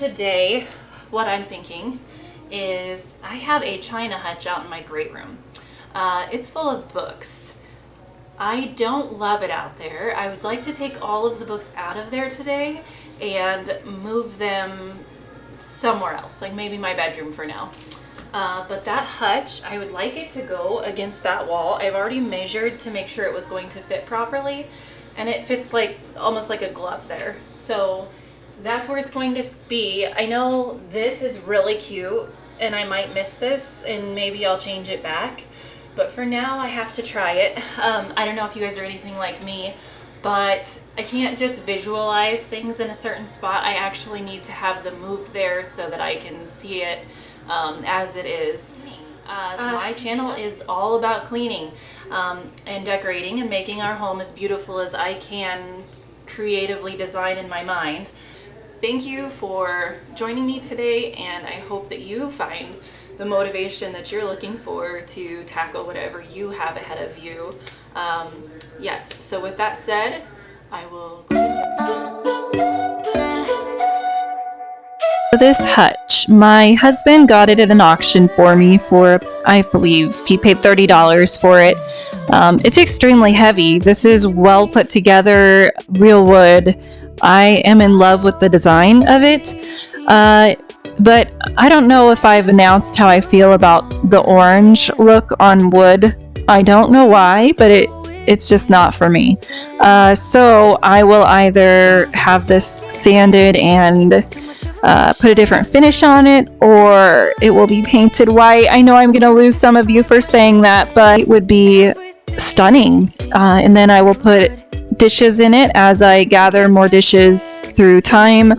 Today, what I'm thinking is I have a china hutch out in my great room. It's full of books. I don't love it out there. I would like to take all of the books out of there today and move them somewhere else, like maybe my bedroom for now. But that hutch, I would like it to go against that wall. I've already measured to make sure it was going to fit properly, and it fits like almost like a glove there. So that's where it's going to be. I know this is really cute and I might miss this and maybe I'll change it back, but for now I have to try it. I don't know if you guys are anything like me, but I can't just visualize things in a certain spot. I actually need to have them moved there so that I can see it as it is. My channel is all about cleaning and decorating and making our home as beautiful as I can creatively design in my mind. Thank you for joining me today, and I hope that you find the motivation that you're looking for to tackle whatever you have ahead of you. Yes, so with that said, I will go ahead and get started. This hutch, my husband got it at an auction for me for, I believe he paid $30 for it. It's extremely heavy. This is well put together, real wood. I am in love with the design of it, but I don't know if I've announced how I feel about the orange look on wood. I don't know why, but it's just not for me. So I will either have this sanded and put a different finish on it, or it will be painted white. I know I'm going to lose some of you for saying that, but it would be stunning. And then I will put dishes in it as I gather more dishes through time.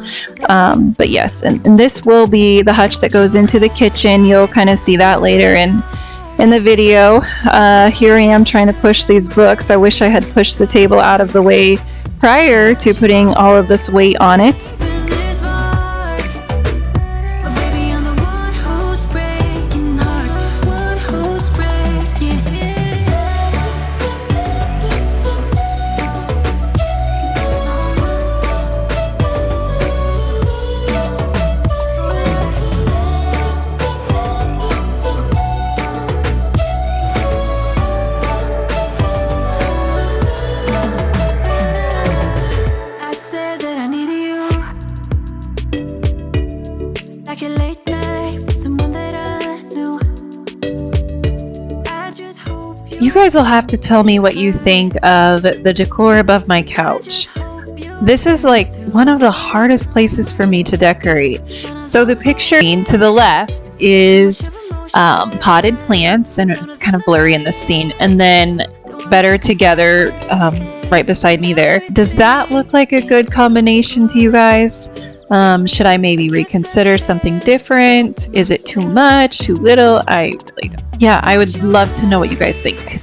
But yes, and this will be the hutch that goes into the kitchen. You'll kind of see that later in the video. Here I am trying to push these books. I wish I had pushed the table out of the way prior to putting all of this weight on it. You guys will have to tell me what you think of the decor above my couch. This is like one of the hardest places for me to decorate. So the picture to the left is potted plants, and it's kind of blurry in this scene, and then Better Together right beside me there. Does that look like a good combination to you guys? Should I maybe reconsider something different? Is it too much, too little? I would love to know what you guys think.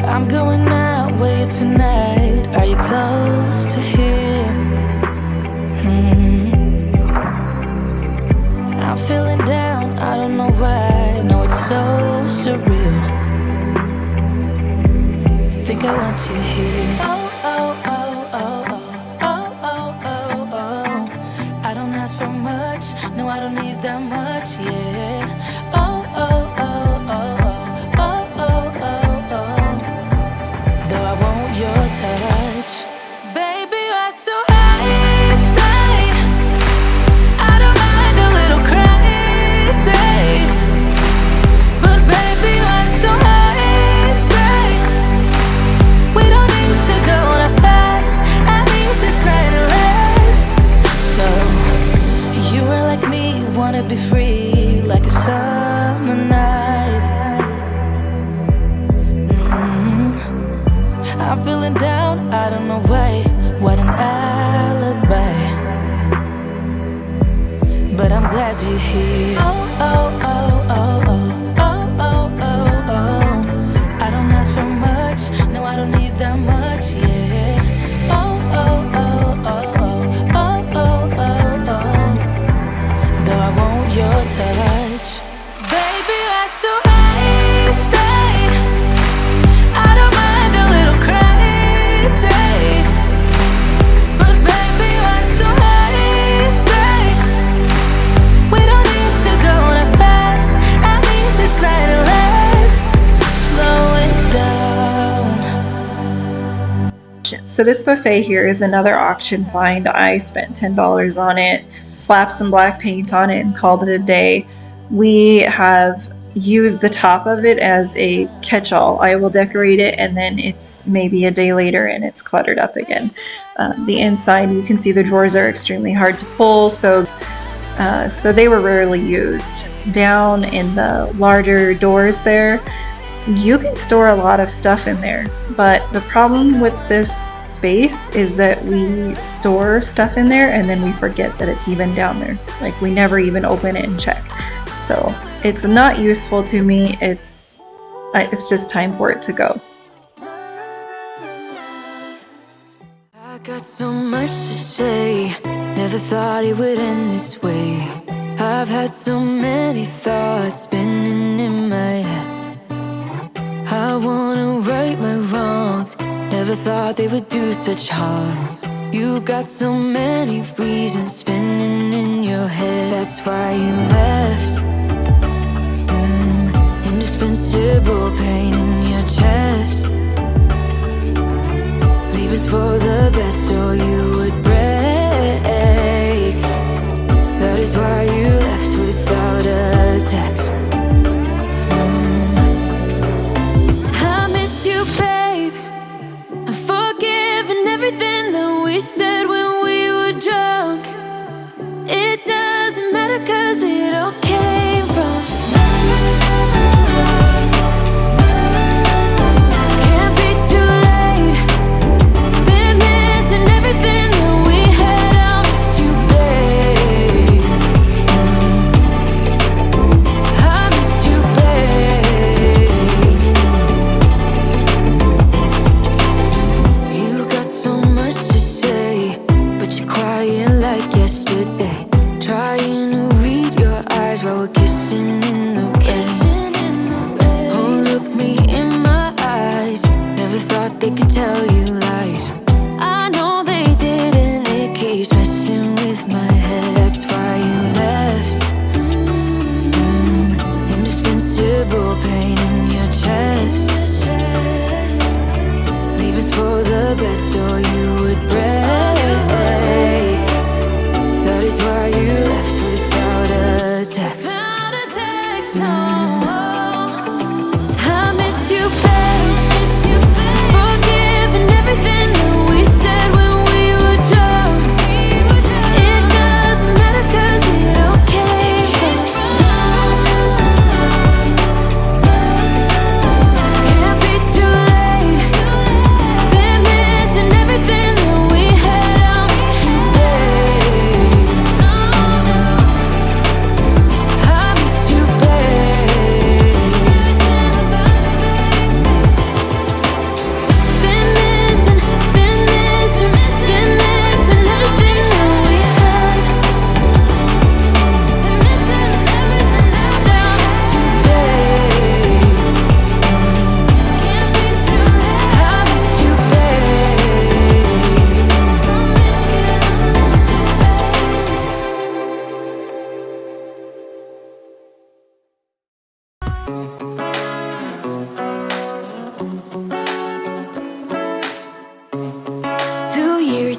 I'm going out with you tonight. Are you close to here? I'm feeling down, I don't know why. No, it's so surreal. Think I want you here. Oh, oh, oh, oh, oh, oh, oh, oh, oh. I don't ask for much, no, I don't need that much, yeah. Oh, oh, oh, oh, oh, oh, oh, oh, oh. Though I want your touch, baby, you're so high, stay. I don't mind a little crazy, but baby, you're so high, stay. We don't need to go that fast. I need this night to last. So you are like me, wanna be free like a summer night. I'm feeling down, I don't know why. What an alibi. But I'm glad you're here. Oh, oh, oh, oh, oh, oh, oh, oh, oh. I don't ask for much, no, I don't need that much, yeah. Oh, oh, oh, oh, oh, oh, oh, oh, oh. Though I want your touch, baby, you're so high. So this buffet here is another auction find. I spent $10 on it, slapped some black paint on it, and called it a day. We have used the top of it as a catch-all. I will decorate it, and then it's maybe a day later and it's cluttered up again. The inside, you can see the drawers are extremely hard to pull, so they were rarely used. Down in the larger doors there, you can store a lot of stuff in there, but the problem with this space is that we store stuff in there and then we forget that it's even down there. Like, we never even open it and check. So it's not useful to me. It's just time for it to go. I got so much to say, never thought it would end this way. I've had so many thoughts spinning in my head. I wanna right my wrongs, never thought they would do such harm. You got so many reasons spinning in your head. That's why you left. Indispensable pain in your chest. Leave us for the best or you would break. That is why you left without a text. I miss you, babe. I'm forgiving everything that we said when we were drunk. It doesn't matter 'cause it all came from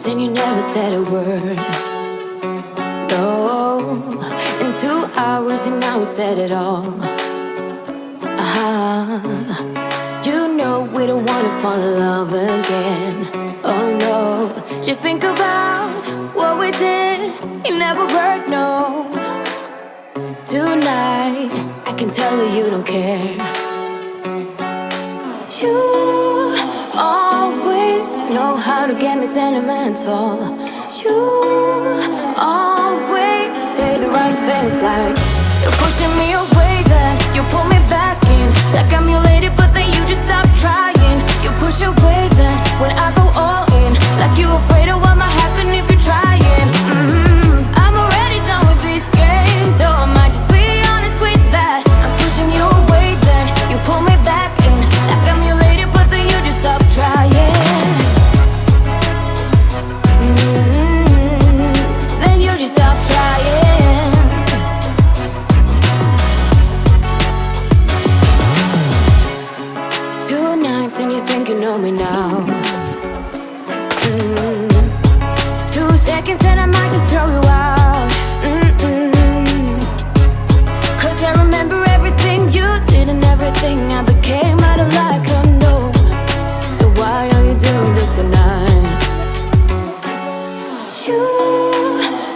and you never said a word. Oh, in 2 hours and now we said it all. You know we don't wanna fall in love again. Oh no, just think about what we did. It never worked, no. Tonight, I can tell that you don't care. You always know how to get me sentimental. You always say the right things, like you're pushing me away, then you pull me back in. Like I'm your lady, but then you just stop trying. You push away, then when I go all in. Like you afraid of what might happen if you're trying. I'm already done with these games, so I might just be honest with that. I'm pushing you away, then you pull me back in. Like I'm your lady, but then you just stop trying. Then you just stop trying. 2 nights and you think you know me now. you said I might just throw you out. Cause I remember everything you did and everything I became out of like a no. So why are you doing this tonight? You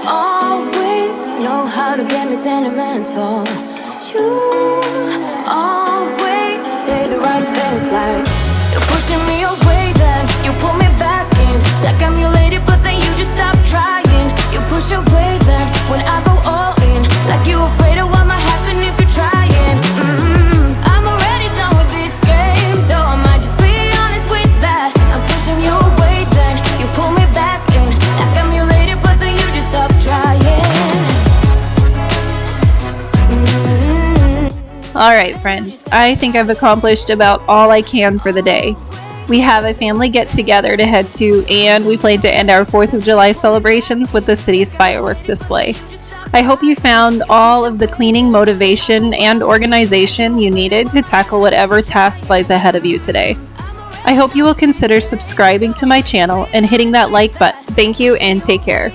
always know how to get me sentimental. You always say the right things, like you're pushing me away, then you pull me back in. Like I'm your lady, but then you just stop trying. You push away, then when I go all in, like you afraid of what might happen if you're trying. I'm already done with this game, so I might just be honest with that. I'm pushing you away, then you pull me back in. Like I'm your lady, but then you just stop trying. Alright friends, I think I've accomplished about all I can for the day. We have a family get-together to head to, and we plan to end our 4th of July celebrations with the city's firework display. I hope you found all of the cleaning motivation and organization you needed to tackle whatever task lies ahead of you today. I hope you will consider subscribing to my channel and hitting that like button. Thank you and take care.